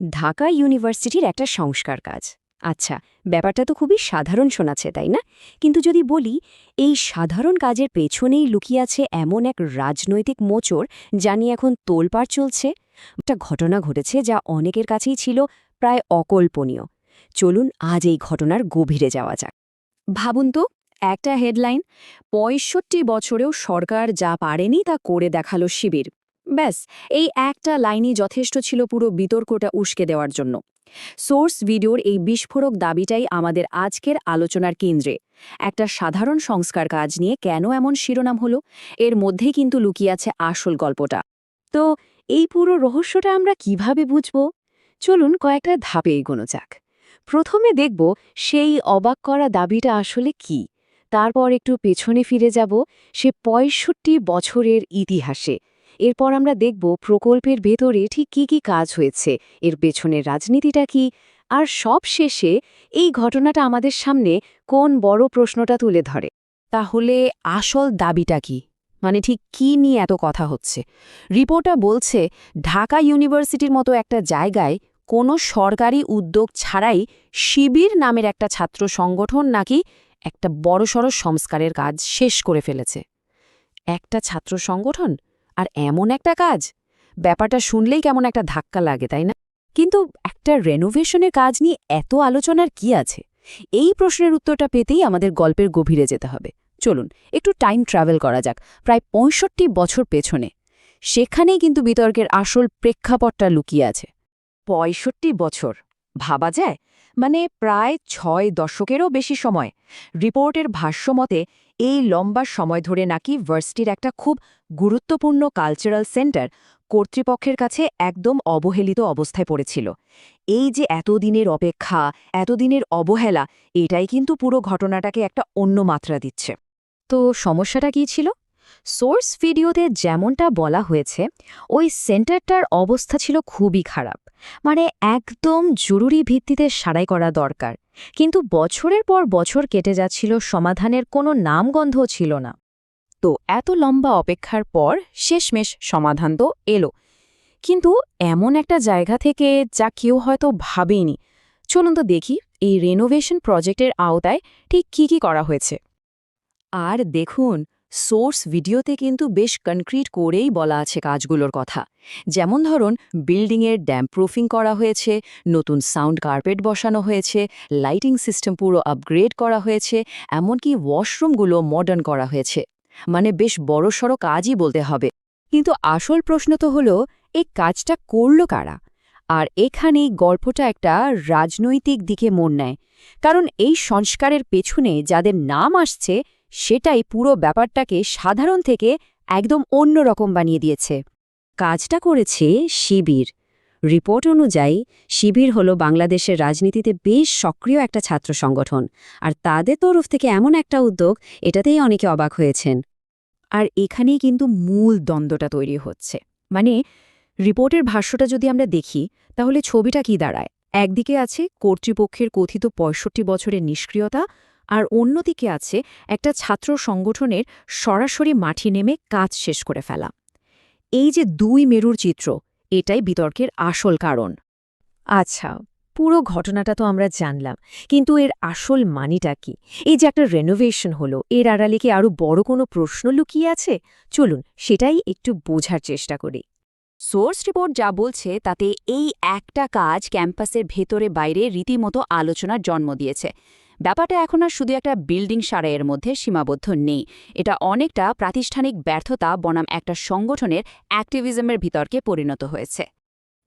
ঢাকা ইউনিভার্সিটির একটা সংস্কার কাজ। আচ্ছা, ব্যাপারটা তো খুবই সাধারণ শোনাচ্ছে, তাই না? কিন্তু যদি বলি এই সাধারণ কাজের পেছনেই লুকিয়ে আছে এমন এক রাজনৈতিক মোচড় যা নিয়ে এখন তোলপাড় চলছে, একটা ঘটনা ঘটেছে যা অনেকের কাছেই ছিল প্রায় অকল্পনীয়। চলুন আজ এই ঘটনার গভীরে যাওয়া যাক। ভাবুন তো, একটা হেডলাইন, ৬৫ বছরেও সরকার যা পারেনি তা করে দেখালো শিবির। ব্যাস, এই একটা লাইনই যথেষ্ট ছিল পুরো বিতর্কটা উস্কে দেওয়ার জন্য। সোর্স ভিডিওর এই বিস্ফোরক দাবিটাই আমাদের আজকের আলোচনার কেন্দ্রে। একটা সাধারণ সংস্কার কাজ নিয়ে কেন এমন শিরোনাম হলো, এর মধ্যেই কিন্তু লুকিয়ে আছে আসল গল্পটা। তো এই পুরো রহস্যটা আমরা কিভাবে বুঝব? চলুন কয়েকটা ধাপে এগোনো যাক। প্রথমে দেখব সেই অবাক করা দাবিটা আসলে কি। তারপর একটু পেছনে ফিরে যাব সে ৬৫ বছরের ইতিহাসে। এরপর আমরা দেখব প্রকল্পের ভেতরে ঠিক কি কাজ হয়েছে, এর পেছনের রাজনীতিটা কি, আর সব শেষে এই ঘটনাটা আমাদের সামনে কোন বড় প্রশ্নটা তুলে ধরে। তাহলে আসল দাবিটা কি? মানে ঠিক কি নিয়ে এত কথা হচ্ছে? রিপোর্টটা বলছে ঢাকা ইউনিভার্সিটির মতো একটা জায়গায় কোনো সরকারি উদ্যোগ ছাড়াই শিবির নামের একটা ছাত্র সংগঠন নাকি একটা বড়সড় সংস্কারের কাজ শেষ করে ফেলেছে। একটা ছাত্র সংগঠন আর এমন একটা কাজ, ব্যাপারটা শুনলেই কেমন একটা ধাক্কা লাগে, তাই না? কিন্তু একটা রেনোভেশনের কাজ নিয়ে এত আলোচনার কি আছে? এই প্রশ্নের উত্তরটা পেতেই আমাদের গল্পের গভীরে যেতে হবে। চলুন একটু টাইম ট্রাভেল করা যাক প্রায় ৬৫ বছর পেছনে। সেখানেই কিন্তু বিতর্কের আসল প্রেক্ষাপটটা লুকিয়ে আছে। ৬৫ বছর ভাবা যায়, মানে প্রায় ৬ দশকেরও বেশি সময়। রিপোর্টের ভাষ্যমতে এই লম্বা সময় ধরে নাকি ভার্সিটির একটা খুব গুরুত্বপূর্ণ কালচারাল সেন্টার কর্তৃপক্ষের কাছে একদম অবহেলিত অবস্থায় পড়েছিল। এই যে এতদিনের অপেক্ষা, এতদিনের অবহেলা, এটাই কিন্তু পুরো ঘটনাটাকে একটা অন্য মাত্রা দিচ্ছে। তো সমস্যাটা কী ছিল? সোর্স ভিডিওতে যেমনটা বলা হয়েছে, ওই সেন্টারটার অবস্থা ছিল খুবই খারাপ, মানে একদম জরুরি ভিত্তিতে সারাই করা দরকার। কিন্তু বছরের পর বছর কেটে যাচ্ছিল, সমাধানের কোনো নামগন্ধও ছিল না। তো এত লম্বা অপেক্ষার পর শেষমেশ সমাধান তো এলো, কিন্তু এমন একটা জায়গা থেকে যা কেউ হয়তো ভাবেইনি। চলুন তো দেখি এই রেনোভেশন প্রজেক্টের আওতায় ঠিক কি করা হয়েছে। আর দেখুন, সোর্স ভিডিওতে কিন্তু বেশ কনক্রিট করেই বলা আছে কাজগুলোর কথা। যেমন ধরুন, বিল্ডিংয়ের ড্যাম্প প্রুফিং করা হয়েছে, নতুন সাউন্ড কার্পেট বসানো হয়েছে, লাইটিং সিস্টেম পুরো আপগ্রেড করা হয়েছে, এমনকি ওয়াশরুমগুলো মডার্ন করা হয়েছে। মানে বেশ বড়সড় কাজই বলতে হবে। কিন্তু আসল প্রশ্ন তো হলো, এই কাজটা করল কারা? আর এখানেই গল্পটা একটা রাজনৈতিক দিকে মোড় নেয়। কারণ এই সংস্কারের পেছনে যাদের নাম আসছে, সেটাই পুরো ব্যাপারটাকে সাধারণ থেকে একদম অন্য রকম বানিয়ে দিয়েছে। কাজটা করেছে শিবির। রিপোর্ট অনুযায়ী শিবির হলো বাংলাদেশের রাজনীতিতে বেশ সক্রিয় একটা ছাত্র সংগঠন, আর তাদের তরফ থেকে এমন একটা উদ্যোগ, এটাতেই অনেকে অবাক হয়েছেন। আর এখানেই কিন্তু মূল দ্বন্দ্বটা তৈরি হচ্ছে। মানে রিপোর্টের ভাষ্যটা যদি আমরা দেখি, তাহলে ছবিটা কি দাঁড়ায়? একদিকে আছে কর্তৃপক্ষের কথিত ৬৫ বছরের নিষ্ক্রিয়তা, আর অন্যদিকে আছে একটা ছাত্র সংগঠনের সরাসরি মাঠে নেমে কাজ শেষ করে ফেলা। এই যে দুই মেরুর চিত্র, এটাই বিতর্কের আসল কারণ। আচ্ছা, পুরো ঘটনাটা তো আমরা জানলাম, কিন্তু এর আসল মানেটা কি? এই যে একটা রেনোভেশন হলো, এর আড়ালে কি আরও বড় কোনো প্রশ্ন লুকিয়ে আছে? চলুন সেটাই একটু বোঝার চেষ্টা করি। সোর্স রিপোর্ট যা বলছে তাতে এই একটা কাজ ক্যাম্পাসের ভেতরে বাইরে রীতিমতো আলোচনার জন্ম দিয়েছে। ব্যাপারটা এখন আর শুধু একটা বিল্ডিং সারাইয়ের মধ্যে সীমাবদ্ধ নেই, এটা অনেকটা প্রাতিষ্ঠানিক ব্যর্থতা বনাম একটা সংগঠনের অ্যাক্টিভিজমের বিতর্কে পরিণত হয়েছে।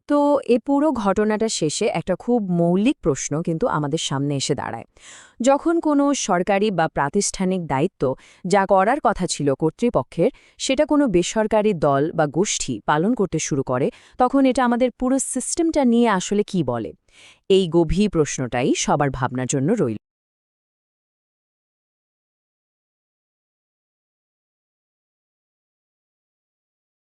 তো এ পুরো ঘটনাটা শেষে একটা খুব মৌলিক প্রশ্ন কিন্তু আমাদের সামনে এসে দাঁড়ায়। যখন কোনো সরকারি বা প্রাতিষ্ঠানিক দায়িত্ব যা করার কথা ছিল কর্তৃপক্ষের, সেটা কোনো বেসরকারি দল বা গোষ্ঠী পালন করতে শুরু করে, তখন এটা আমাদের পুরো সিস্টেমটা নিয়ে আসলে কি বলে? এই গভীর প্রশ্নটাই সবার ভাবনার জন্য রইল।